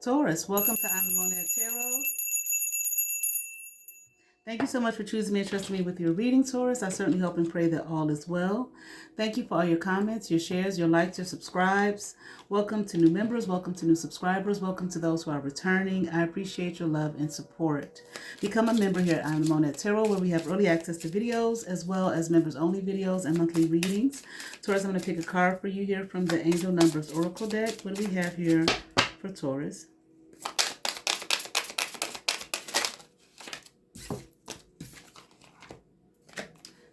Taurus, welcome to I'm the Monad Tarot. Thank you so much for choosing me and trusting me with your reading, Taurus. I certainly hope and pray that all is well. Thank you for all your comments, your shares, your likes, your subscribes. Welcome to new members. Welcome to new subscribers. Welcome to those who are returning. I appreciate your love and support. Become a member here at I'm the Monad Tarot, where we have early access to videos as well as members-only videos and monthly readings. Taurus, I'm going to pick a card for you here from the Angel Numbers Oracle deck. What do we have here for Taurus?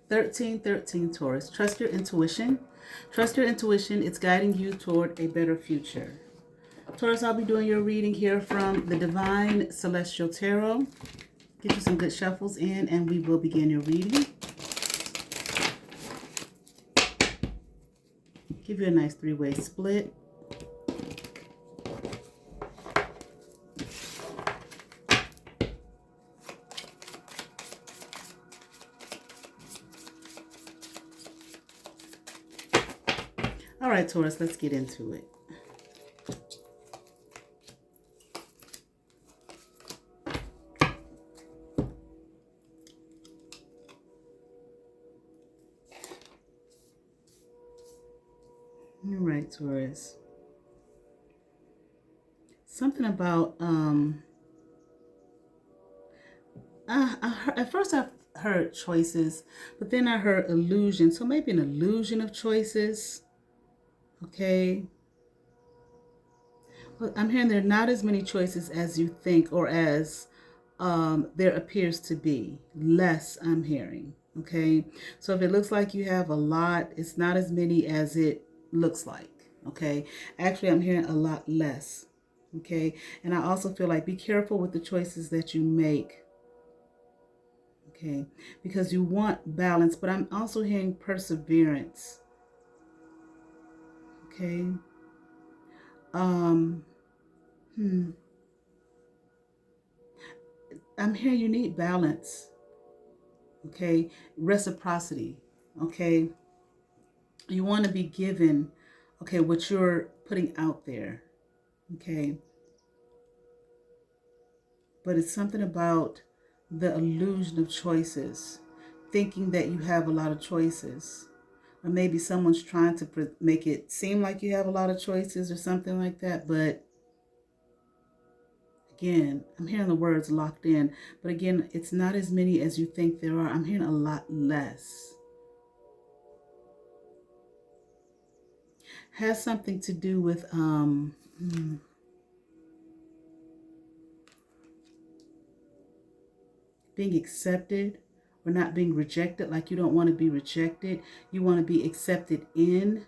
$13 Taurus. Trust your intuition. Trust your intuition. It's guiding you toward a better future. Taurus, I'll be doing your reading here from the Divine Celestial Tarot. Get you some good shuffles in and we will begin your reading. Give you a nice three-way split. All right, Taurus, let's get into it. All right, Taurus. Something about, at first I heard choices, but then I heard illusion. So maybe an illusion of choices. Okay. Well, I'm hearing there are not as many choices as you think or as there appears to be. Less, I'm hearing. Okay. So if it looks like you have a lot, it's not as many as it looks like. Okay. Actually, I'm hearing a lot less. Okay. And I also feel like be careful with the choices that you make. Okay. Because you want balance, but I'm also hearing perseverance. Okay. I'm hearing you need balance. Okay. Reciprocity. Okay. You want to be given, okay, what you're putting out there. Okay. But it's something about the illusion of choices, thinking that you have a lot of choices. Or maybe someone's trying to make it seem like you have a lot of choices or something like that. But again, I'm hearing the words locked in. But again, it's not as many as you think there are. I'm hearing a lot less. Has something to do with being accepted or not being rejected. Like you don't want to be rejected. You want to be accepted in.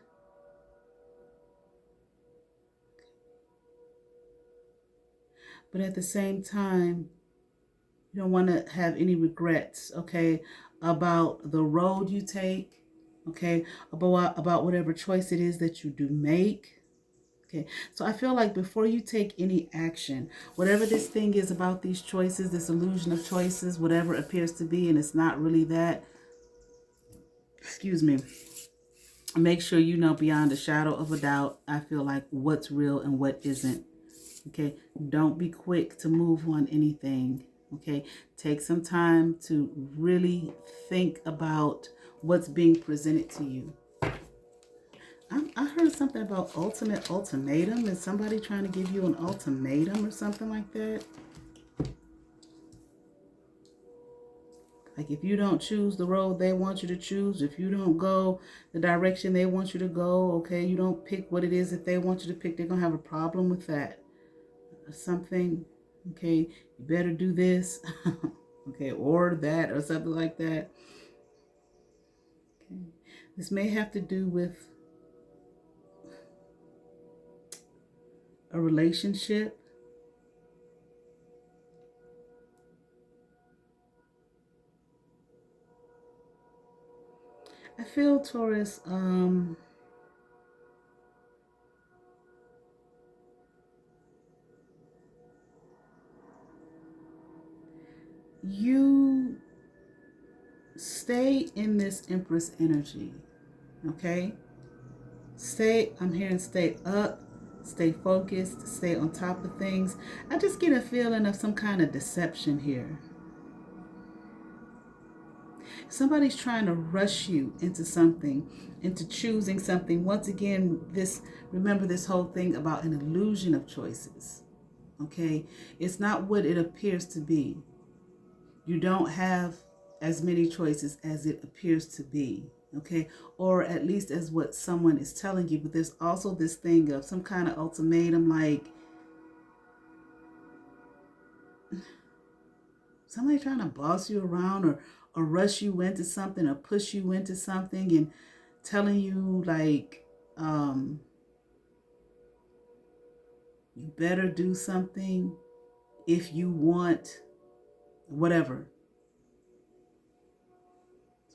But at the same time, you don't want to have any regrets, okay, about the road you take, okay, about whatever choice it is that you do make. Okay, so I feel like before you take any action, whatever this thing is about these choices, this illusion of choices, whatever it appears to be, and it's not really that, excuse me, make sure you know beyond a shadow of a doubt, I feel like, what's real and what isn't. Okay, don't be quick to move on anything. Okay, take some time to really think about what's being presented to you. I heard something about ultimatum. Is somebody trying to give you an ultimatum or something like that? Like if you don't choose the road they want you to choose, if you don't go the direction they want you to go, okay, you don't pick what it is that they want you to pick, they're going to have a problem with that. Or something, okay, you better do this, okay, or that, or something like that. Okay. This may have to do with a relationship. I feel, Taurus, you stay in this Empress energy, okay? I'm hearing stay up, stay focused, stay on top of things. I just get a feeling of some kind of deception here. Somebody's trying to rush you into something, into choosing something. Once again, remember this whole thing about an illusion of choices. Okay? It's not what it appears to be. You don't have as many choices as it appears to be. Okay? Or at least as what someone is telling you. But there's also this thing of some kind of ultimatum, like somebody trying to boss you around, or rush you into something, or push you into something, and telling you like you better do something if you want whatever.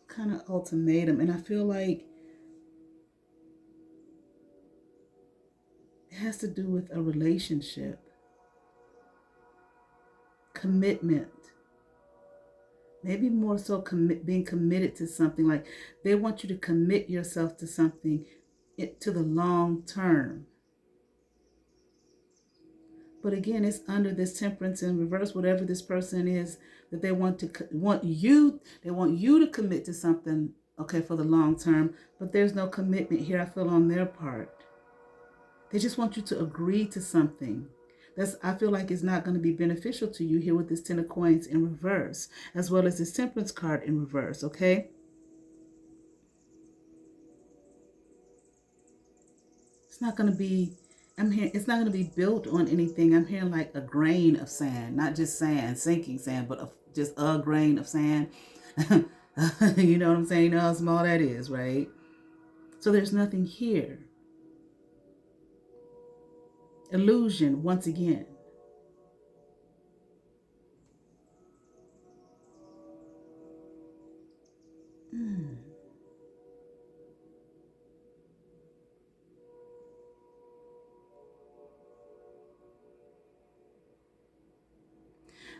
Kind of ultimatum. And I feel like it has to do with a relationship, commitment, maybe more so being committed to something. Like they want you to commit yourself to something to the long term. But again, it's under this temperance in reverse, whatever this person is that they want you to commit to something, okay, for the long term, but there's no commitment here, I feel, on their part. They just want you to agree to something. I feel like it's not going to be beneficial to you here with this Ten of Coins in reverse, as well as this Temperance card in reverse, okay? It's not going to be, it's not going to be built on anything. I'm hearing like a grain of sand, not just sand, sinking sand, but just a grain of sand. You know what I'm saying? You know how small that is, right? So there's nothing here. Illusion, once again.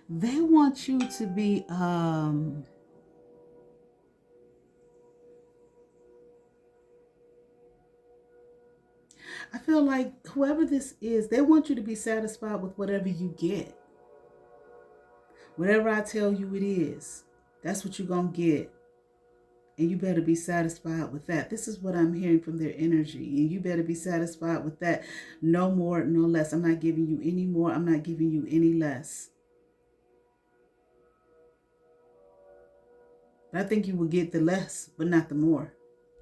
They want you to be I feel like whoever this is, they want you to be satisfied with whatever you get. Whatever I tell you it is, that's what you're going to get. And you better be satisfied with that. This is what I'm hearing from their energy. And you better be satisfied with that. No more, no less. I'm not giving you any more. I'm not giving you any less. But I think you will get the less, but not the more.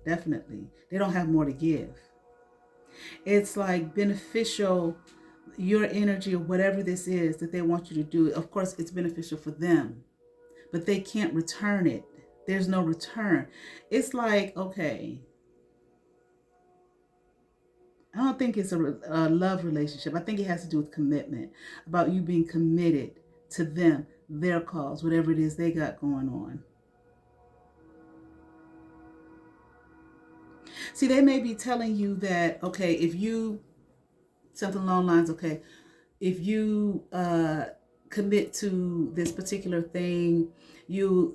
Definitely. They don't have more to give. It's like beneficial, your energy or whatever this is that they want you to do. Of course, it's beneficial for them, but they can't return it. There's no return. It's like, okay, I don't think it's a love relationship. I think it has to do with commitment, about you being committed to them, their cause, whatever it is they got going on. See, they may be telling you that, okay, if you, something along the lines, okay, if you commit to this particular thing, you'll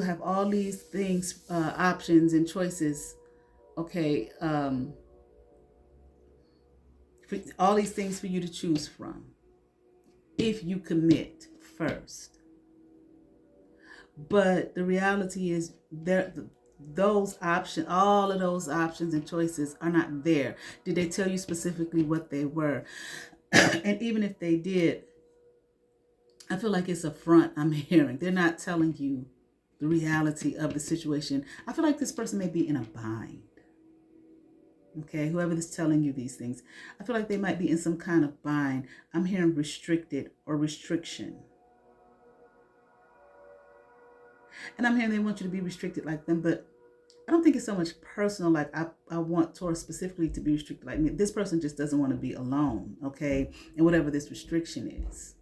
have all these things, options and choices, okay, all these things for you to choose from if you commit first. But the reality is those options, all of those options and choices are not there. Did they tell you specifically what they were? And even if they did, I feel like it's a front I'm hearing. They're not telling you the reality of the situation. I feel like this person may be in a bind. Okay, whoever is telling you these things, I feel like they might be in some kind of bind. I'm hearing restricted or restriction. And I'm hearing they want you to be restricted like them, but I don't think it's so much personal. Like I want Taurus specifically to be restricted like me. This person just doesn't want to be alone, okay? And whatever this restriction is.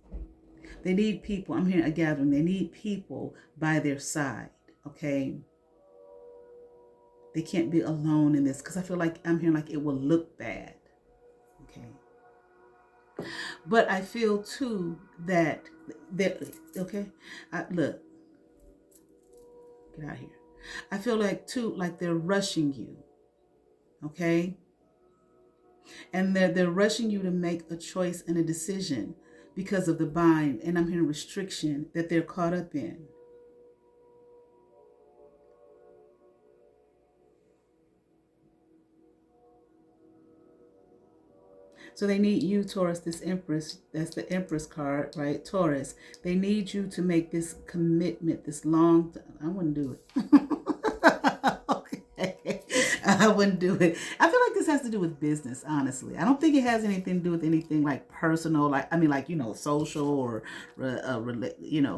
They need people. I'm hearing a gathering. They need people by their side, okay? They can't be alone in this because I feel like I'm hearing like it will look bad, okay? But I feel too that, okay? Look, get out of here. I feel like too, like they're rushing you, okay? And they're rushing you to make a choice and a decision because of the bind, and I'm hearing restriction that they're caught up in. So they need you, Taurus, this Empress, that's the Empress card, right? Taurus, they need you to make this commitment, this long, I wouldn't do it. Okay. I wouldn't do it. I feel like this has to do with business, honestly. I don't think it has anything to do with anything like personal, like, I mean, like, social or,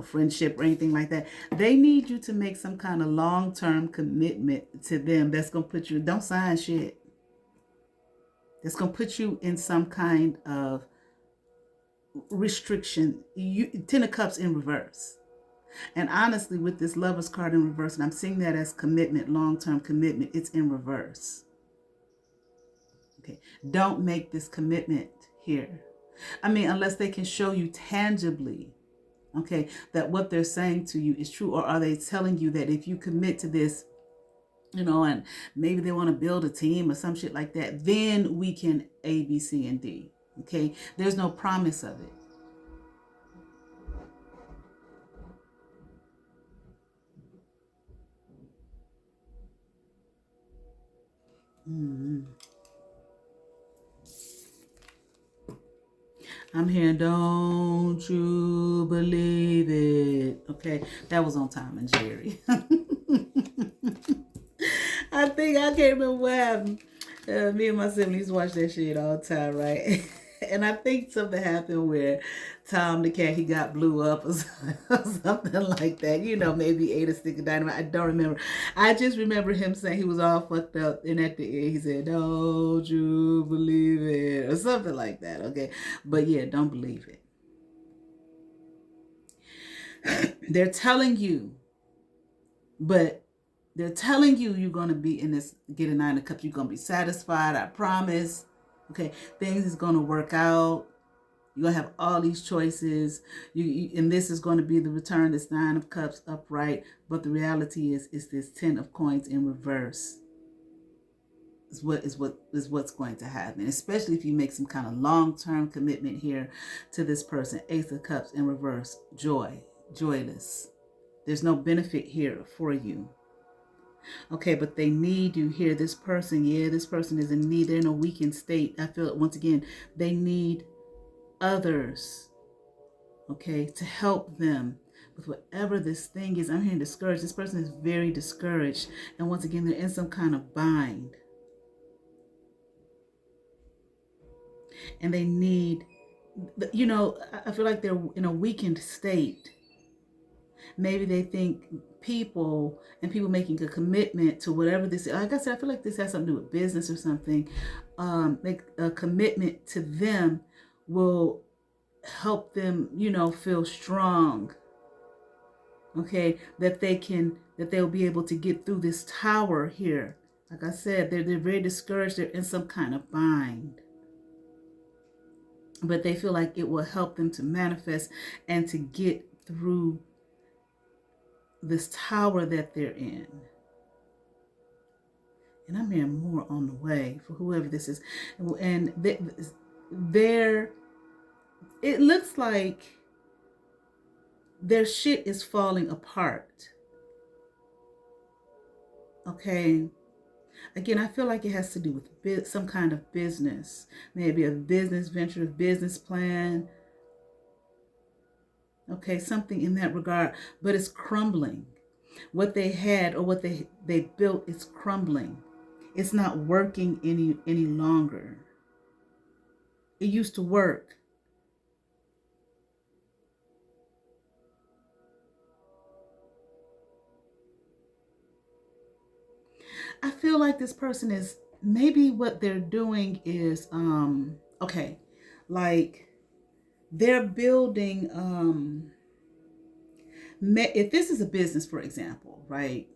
friendship or anything like that. They need you to make some kind of long-term commitment to them that's going to put you, don't sign shit. That's going to put you in some kind of restriction. Ten of Cups in reverse. And honestly, with this Lover's card in reverse, and I'm seeing that as commitment, long-term commitment, it's in reverse. Okay. Don't make this commitment here. I mean, unless they can show you tangibly, okay, that what they're saying to you is true, or are they telling you that if you commit to this, and maybe they want to build a team or some shit like that, then we can A, B, C, and D. Okay. There's no promise of it. I'm here. Don't you believe it? Okay. That was on Tom and Jerry. I think I can't remember what happened. Me and my siblings watch that shit all the time, right? And I think something happened where Tom the cat, he got blew up or something like that. Maybe ate a stick of dynamite. I don't remember. I just remember him saying he was all fucked up. And at the end, he said, "Don't you believe it?" Or something like that. Okay. But yeah, don't believe it. They're telling you, but they're telling you you're going to be in this, get a 9 of Cups. You're going to be satisfied. I promise. Okay. Things is going to work out. You're going to have all these choices. And this is going to be the return, this 9 of Cups upright. But the reality is this 10 of Coins in reverse. Is what's going to happen. Especially if you make some kind of long-term commitment here to this person. Ace of Cups in reverse. Joyless. There's no benefit here for you. Okay, but they need you here. This person is in need. They're in a weakened state. I feel it once again. They need others, okay, to help them with whatever this thing is. I'm hearing discouraged. This person is very discouraged. And once again, they're in some kind of bind. And they need, I feel like they're in a weakened state. Maybe they think people making a commitment to whatever this is. Like I said, I feel like this has something to do with business or something. Make a commitment to them will help them, feel strong. Okay, that they'll be able to get through this tower here. Like I said, they're very discouraged. They're in some kind of bind. But they feel like it will help them to manifest and to get through this tower that they're in. And I'm hearing more on the way for whoever this is. And it looks like their shit is falling apart. Okay. Again, I feel like it has to do with some kind of business. Maybe a business venture, a business plan. Okay, something in that regard. But it's crumbling. What they had or what they built is crumbling. It's not working any longer. It used to work. I feel like this person is, maybe what they're doing is okay, like they're building if this is a business, for example, right?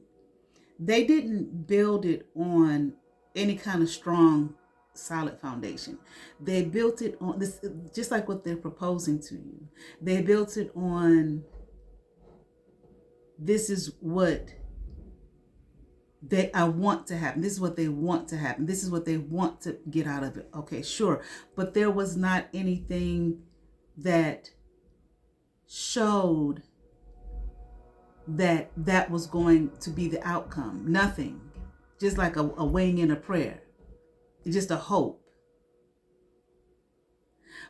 They didn't build it on any kind of strong, solid foundation. They built it on this, just like what they're proposing to you. They built it on, this is what I want to happen. This is what they want to happen. This is what they want to get out of it. Okay, sure. But there was not anything that showed that that was going to be the outcome. Nothing. Just like a weighing in a prayer. Just a hope.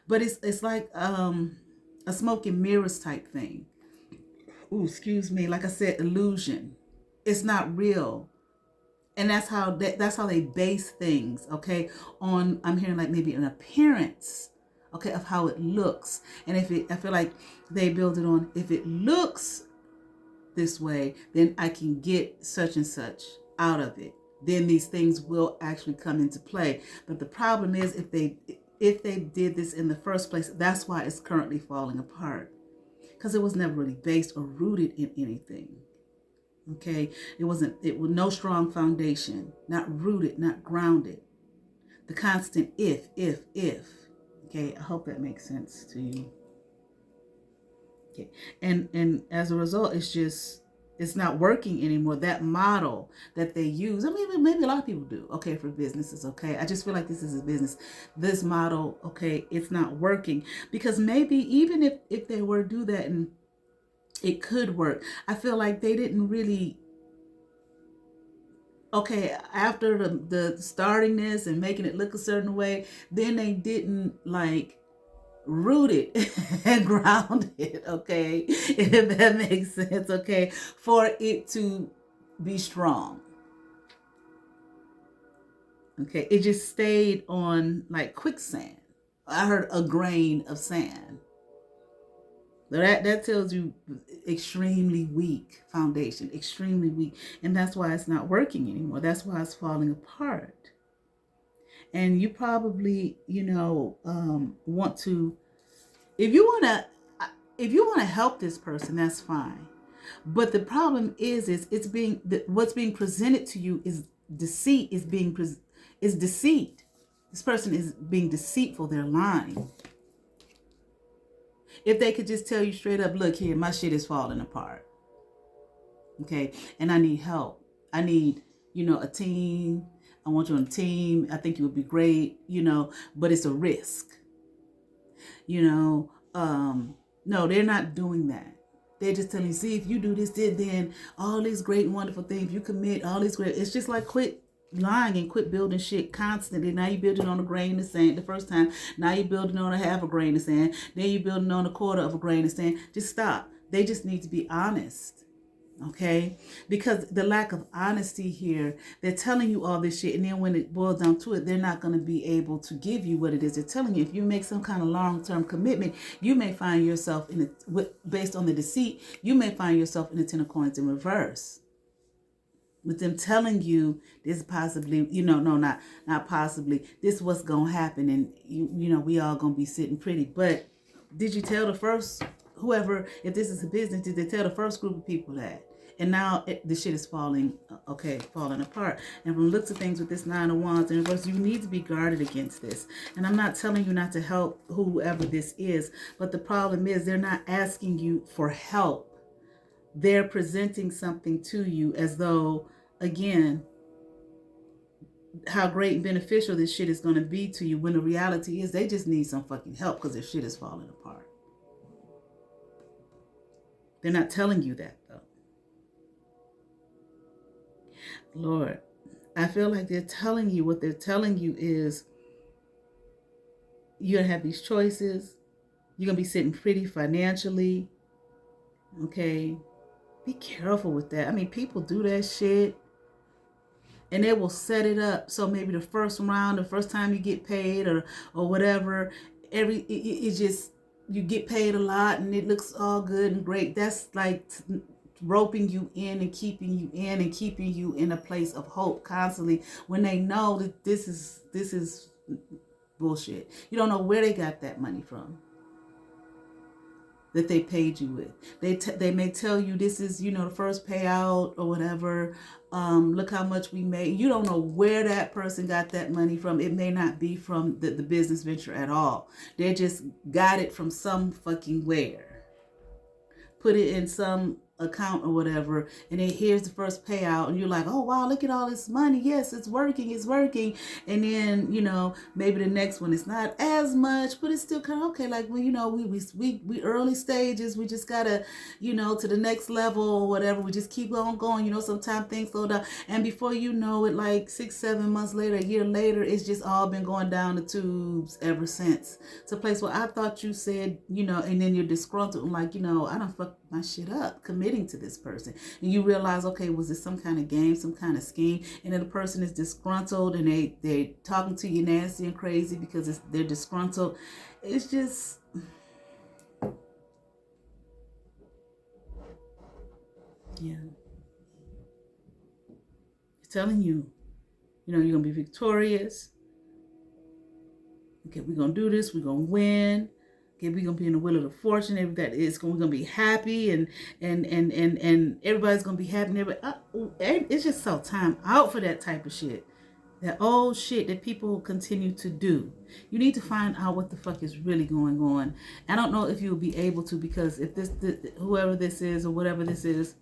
But it's like a smoke and mirrors type thing. Ooh, excuse me. Like I said, illusion. It's not real. And that's how they base things, okay, on, I'm hearing like maybe an appearance, okay, of how it looks. And I feel like they build it on, if it looks this way, then I can get such and such out of it. Then these things will actually come into play. But the problem is, if they did this in the first place, that's why it's currently falling apart, because it was never really based or rooted in anything. Okay, it was no strong foundation, not rooted, not grounded. The constant if. Okay, I hope that makes sense to you. Okay, and as a result, it's not working anymore. That model that they use, I mean, maybe a lot of people do, okay, for businesses, okay. I just feel like this is a business. This model, okay, it's not working, because maybe even if they were to do that and it could work, I feel like they didn't really, okay, after the starting this and making it look a certain way, then they didn't like root it and ground it, okay, if that makes sense, okay, for it to be strong. Okay, it just stayed on like quicksand. I heard a grain of sand. That tells you extremely weak foundation, extremely weak. And that's why it's not working anymore. That's why it's falling apart. And you probably, want to, if you want to help this person, that's fine. But the problem is what's being presented to you is deceit, is deceit. This person is being deceitful. They're lying. If they could just tell you straight up, look here, my shit is falling apart. Okay. And I need help. I need, a team. I want you on a team. I think you would be great, but it's a risk. No, they're not doing that. They're just telling you, see, if you do this, then all these great and wonderful things, you commit all these great, it's just like quit lying and quit building shit constantly. Now you're building on a grain of sand the first time. Now you're building on a half a grain of sand. Then you're building on a quarter of a grain of sand. Just stop. They just need to be honest. Okay? Because the lack of honesty here, they're telling you all this shit, and then when it boils down to it, they're not going to be able to give you what it is they're telling you. If you make some kind of long-term commitment, you may find yourself based on the deceit, you may find yourself in the Ten of Coins in reverse. With them telling you this possibly, no, not possibly, this is what's going to happen, and we all going to be sitting pretty. But did you tell the first, whoever, if this is a business, did they tell the first group of people that? And now the shit is falling apart. And from the looks of things with this Nine of Wands in reverse, you need to be guarded against this. And I'm not telling you not to help whoever this is, but the problem is they're not asking you for help. They're presenting something to you as though, again, how great and beneficial this shit is going to be to you, when the reality is they just need some fucking help because their shit is falling apart. They're not telling you that, though. Lord, I feel like they're telling you, what they're telling you is you're going to have these choices. You're going to be sitting pretty financially. Okay? Be careful with that. I mean, people do that shit, and they will set it up so maybe the first round, the first time you get paid or whatever, it just, you get paid a lot and it looks all good and great. That's like roping you in and keeping you in a place of hope constantly, when they know that this is bullshit. You don't know where they got that money from that they paid you with. They may tell you this is, the first payout or whatever. Look how much we made. You don't know where that person got that money from. It may not be from the business venture at all. They just got it from some fucking where. Put it in some account or whatever, and then here's the first payout, and you're like, oh wow, look at all this money, yes, it's working. And then, maybe the next one is not as much, but it's still kind of okay. Like, well, we early stages, we just gotta, to the next level or whatever, we just keep on going. Sometimes things slow down, and before you know it, like 6-7 months later, a year later, it's just all been going down the tubes ever since. It's a place where I thought you said, and then you're disgruntled, and like, I don't fuck my shit up committing to this person. And you realize, okay, was this some kind of game, some kind of scheme? And then the person is disgruntled, and they're talking to you nasty and crazy because they're disgruntled. It's just, yeah. It's telling you, you're going to be victorious. Okay, we're going to do this. We're going to win. Okay, we're gonna be in the wheel of the fortune. We're gonna be happy, and everybody's gonna be happy. It's just so time out for that type of shit. That old shit that people continue to do. You need to find out what the fuck is really going on. I don't know if you'll be able to, because if whoever this is or whatever this is,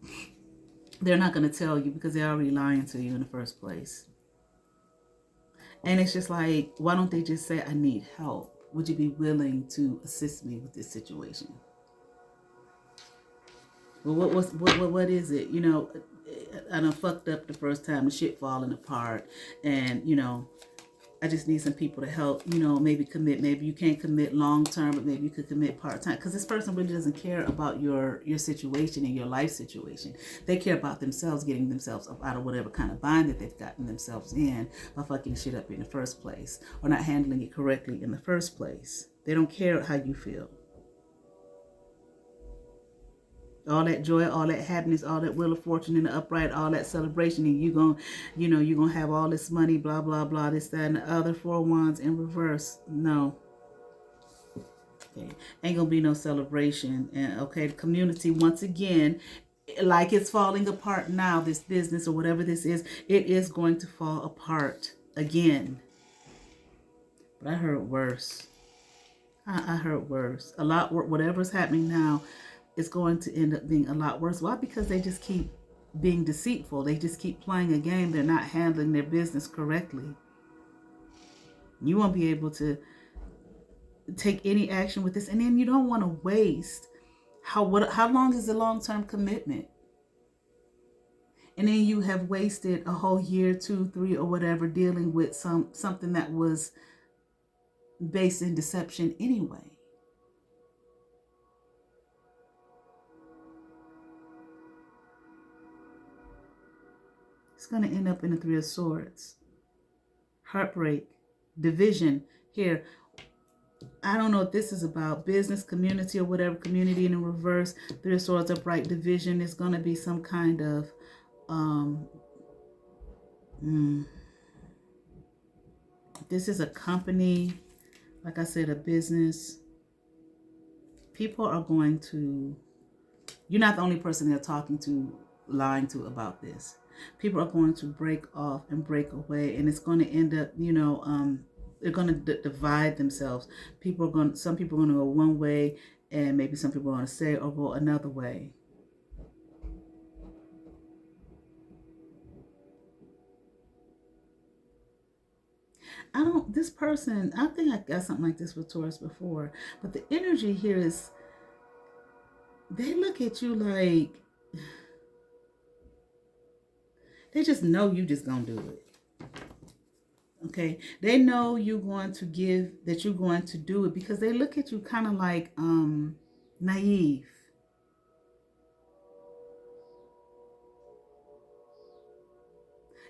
they're not gonna tell you because they're already lying to you in the first place. And it's just like, why don't they just say, I need help? Would you be willing to assist me with this situation? Well, what is it? I done fucked up the first time, the shit falling apart, and I just need some people to help. Maybe commit. Maybe you can't commit long term, but maybe you could commit part time. Because this person really doesn't care about your situation and your life situation. They care about themselves, getting themselves up out of whatever kind of bind that they've gotten themselves in by fucking shit up in the first place, or not handling it correctly in the first place. They don't care how you feel. All that joy, all that happiness, all that wheel of fortune in the upright, all that celebration, and you're gonna have all this money, blah blah blah, this, that, and the other. 4 wands in reverse. No. Okay. Ain't gonna be no celebration. And okay, the community, once again, like it's falling apart now, this business or whatever this is, it is going to fall apart again. But I heard worse. I heard worse. A lot, whatever's happening now is going to end up being a lot worse. Why? Because they just keep being deceitful. They just keep playing a game. They're not handling their business correctly. You won't be able to take any action with this. And then you don't want to waste. How long is the long-term commitment? And then you have wasted a whole year, 2, 3, or whatever, dealing with something that was based in deception anyway. It's going to end up in the 3 of Swords. Heartbreak, division. Here, I don't know if this is about business, community, or whatever. Community in the reverse. 3 of Swords upright, division. Is going to be some kind of this is a company, like I said, a business. People are going to, you're not the only person they're talking to, lying to about this. People are going to break off and break away, and it's going to end up, they're going to divide themselves. Some people are going to go one way, and maybe some people are going to stay or go another way. This person, I think I got something like this with Taurus before, but the energy here is, they look at you like, they just know you just gonna do it. Okay, they know you're going to give, that you're going to do it, because they look at you kind of like naive.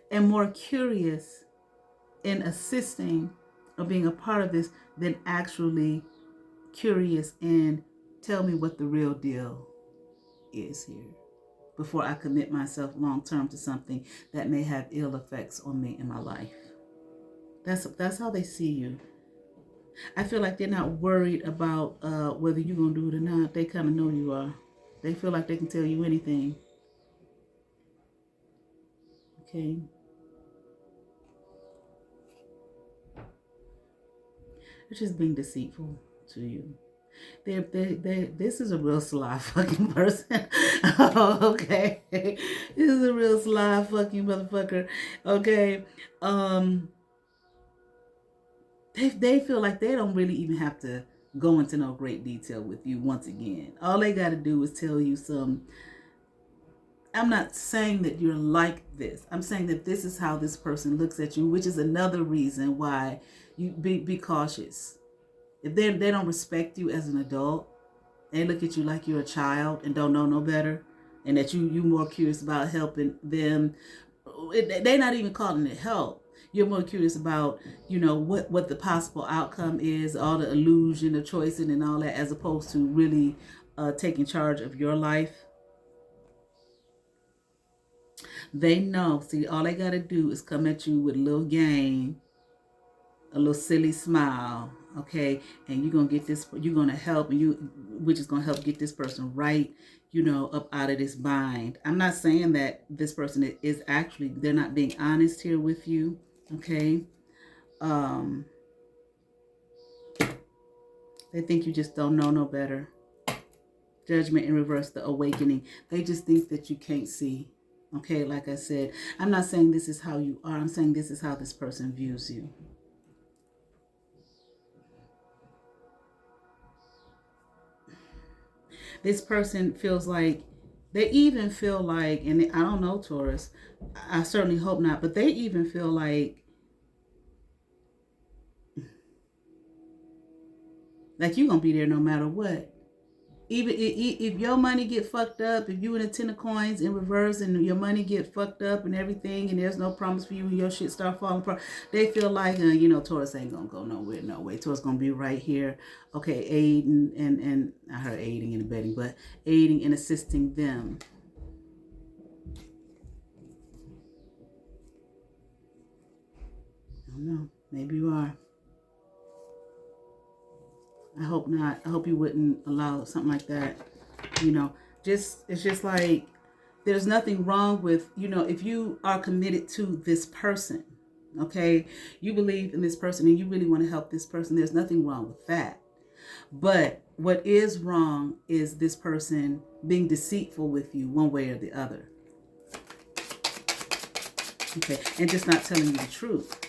And more curious in assisting or being a part of this than actually curious and tell me what the real deal is here before I commit myself long term to something that may have ill effects on me in my life. That's how they see you. I feel like they're not worried about whether you're going to do it or not. They kind of know you are. They feel like they can tell you anything. Okay. It's just being deceitful to you. This is a real sly fucking person. Okay. This is a real sly fucking motherfucker. Okay. They feel like they don't really even have to go into no great detail with you once again. All they got to do is tell you some. I'm not saying that you're like this. I'm saying that this is how this person looks at you, which is another reason why you be cautious. If they don't respect you as an adult, they look at you like you're a child and don't know no better, and that you more curious about helping them. They're not even calling it help. You're more curious about, what the possible outcome is, all the illusion of choicing and all that, as opposed to really taking charge of your life. They know. See, all they got to do is come at you with a little game, a little silly smile, okay? And you're going to get this, you're going to help, which is going to help get this person right, up out of this bind. I'm not saying that this person is actually, they're not being honest here with you, okay? They think you just don't know no better. Judgment in reverse, the awakening. They just think that you can't see. Okay, like I said, I'm not saying this is how you are. I'm saying this is how this person views you. This person feels like, they even feel like, and I don't know, Taurus, I certainly hope not, but they even feel like you're going to be there no matter what. Even if your money get fucked up, if you in a 10 of coins in reverse and your money get fucked up and everything, and there's no promise for you and your shit start falling apart, they feel like, Taurus ain't gonna go nowhere, no way. Taurus gonna be right here, okay, aiding and I heard aiding and abetting, but aiding and assisting them. I don't know, maybe you are. I hope not. I hope you wouldn't allow something like that. It's just like, there's nothing wrong with, if you are committed to this person, okay, you believe in this person and you really want to help this person, there's nothing wrong with that. But what is wrong is this person being deceitful with you one way or the other. Okay, and just not telling you the truth.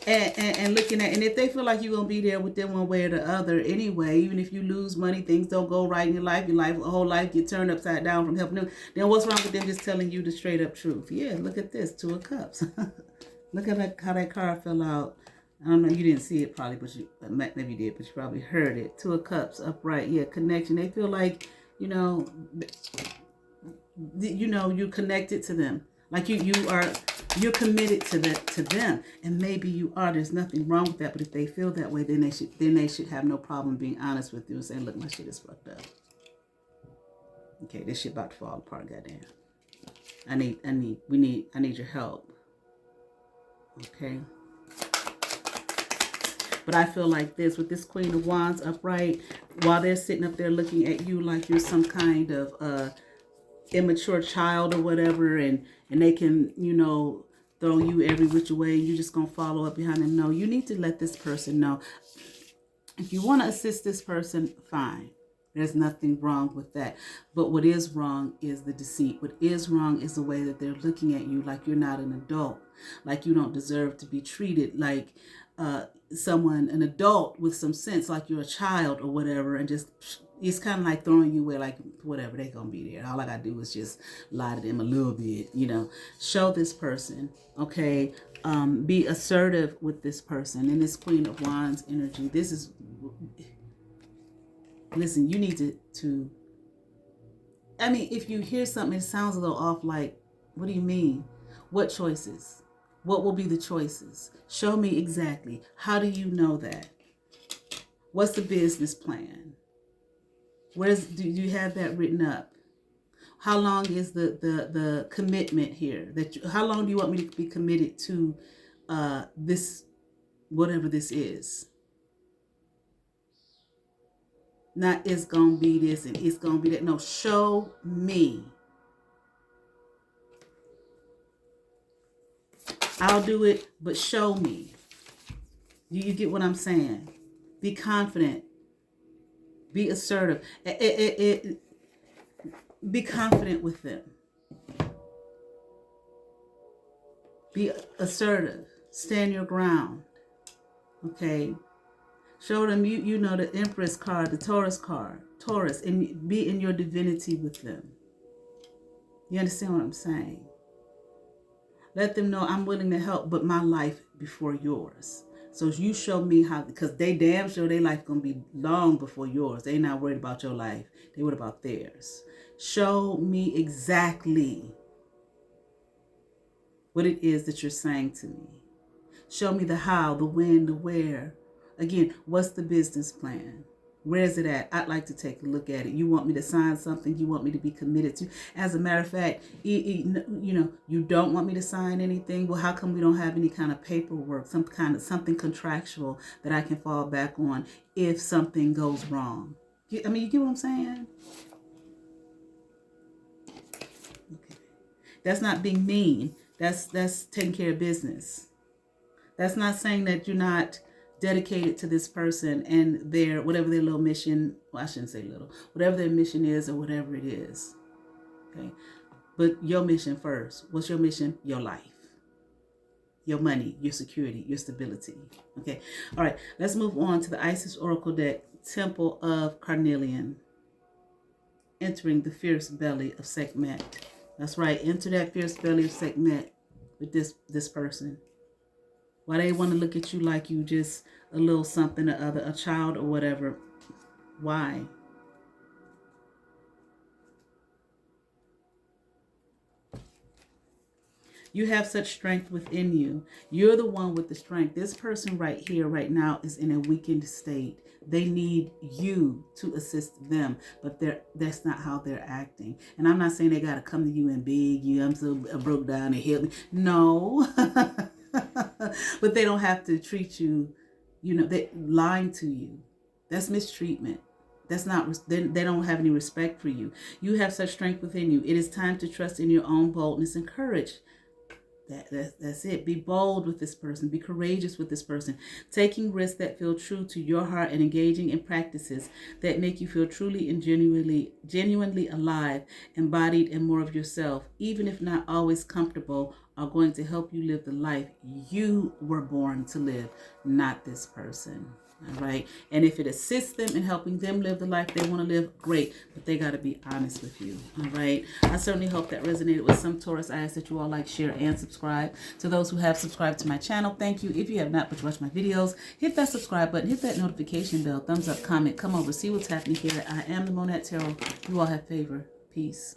And looking at, and if they feel like you're going to be there with them one way or the other anyway, even if you lose money, things don't go right in your life, whole life get turned upside down from helping them, then what's wrong with them just telling you the straight up truth? Yeah, look at this, 2 of Cups. Look at how that card fell out. I don't know, you didn't see it probably, but maybe you did, but you probably heard it. 2 of Cups upright. Yeah, connection. They feel like, you're connected to them. Like you're committed to them, and maybe you are. There's nothing wrong with that. But if they feel that way, then they should have no problem being honest with you and saying, "Look, my shit is fucked up. Okay, this shit about to fall apart. Goddamn, I need your help. Okay." But I feel like this, with this Queen of Wands upright, while they're sitting up there looking at you like you're some kind of immature child or whatever, and they can, throw you every which way, and you're just going to follow up behind them. No, you need to let this person know. If you want to assist this person, fine. There's nothing wrong with that. But what is wrong is the deceit. What is wrong is the way that they're looking at you like you're not an adult, like you don't deserve to be treated like an adult with some sense, like you're a child or whatever, and just, it's kind of like throwing you away, like whatever, they gonna be there. All I gotta do is just lie to them a little bit, show this person, okay, be assertive with this person. And this Queen of Wands energy, this is, listen, you need to I mean, if you hear something, it sounds a little off, like, what do you mean? What choices? What will be the choices? Show me exactly. How do you know that? What's the business plan? Do you have that written up? How long is the commitment here? How long do you want me to be committed to this, whatever this is? Not it's gonna be this and it's gonna be that. No, show me. I'll do it, but show me. Do you get what I'm saying? Be confident. Be assertive. Be confident with them. Be assertive. Stand your ground. Okay. Show them you know the Empress card, the Taurus card. Taurus. And be in your divinity with them. You understand what I'm saying? Let them know I'm willing to help, but my life before yours. So you show me how, because they damn sure their life going to be long before yours. They not worried about your life. They worried about theirs. Show me exactly what it is that you're saying to me. Show me the how, the when, the where. Again, what's the business plan? Where is it at? I'd like to take a look at it. You want me to sign something you want me to be committed to? As a matter of fact, you don't want me to sign anything. Well, how come we don't have any kind of paperwork, something contractual that I can fall back on if something goes wrong? You get what I'm saying? Okay. That's not being mean. That's taking care of business. That's not saying that you're not dedicated to this person and their, whatever their little mission, well, I shouldn't say little, whatever their mission is or whatever it is. Okay. But your mission first. What's your mission? Your life, your money, your security, your stability. Okay. All right. Let's move on to the Isis Oracle deck, Temple of Carnelian. Entering the fierce belly of Sekhmet. That's right. Enter that fierce belly of Sekhmet with this person. Why they want to look at you like you just a little something or other, a child or whatever. Why? You have such strength within you. You're the one with the strength. This person right here, right now, is in a weakened state. They need you to assist them, but that's not how they're acting. And I'm not saying they got to come to you and beg you, I'm so broke down and help me. No. But they don't have to treat you, they lying to you. That's mistreatment. That's not, they don't have any respect for you. You have such strength within you. It is time to trust in your own boldness and courage. That's it. Be bold with this person. Be courageous with this person. Taking risks that feel true to your heart and engaging in practices that make you feel truly and genuinely alive, embodied, and more of yourself, even if not always comfortable, are going to help you live the life you were born to live, not this person. All right. And if it assists them in helping them live the life they want to live, great. But they got to be honest with you. All right. I certainly hope that resonated with some Taurus. I ask that you all like, share, and subscribe. To those who have subscribed to my channel, thank you. If you have not, but you watch my videos, hit that subscribe button, hit that notification bell, thumbs up, comment, come over, see what's happening here. I am the Monat Tarot. You all have favor. Peace.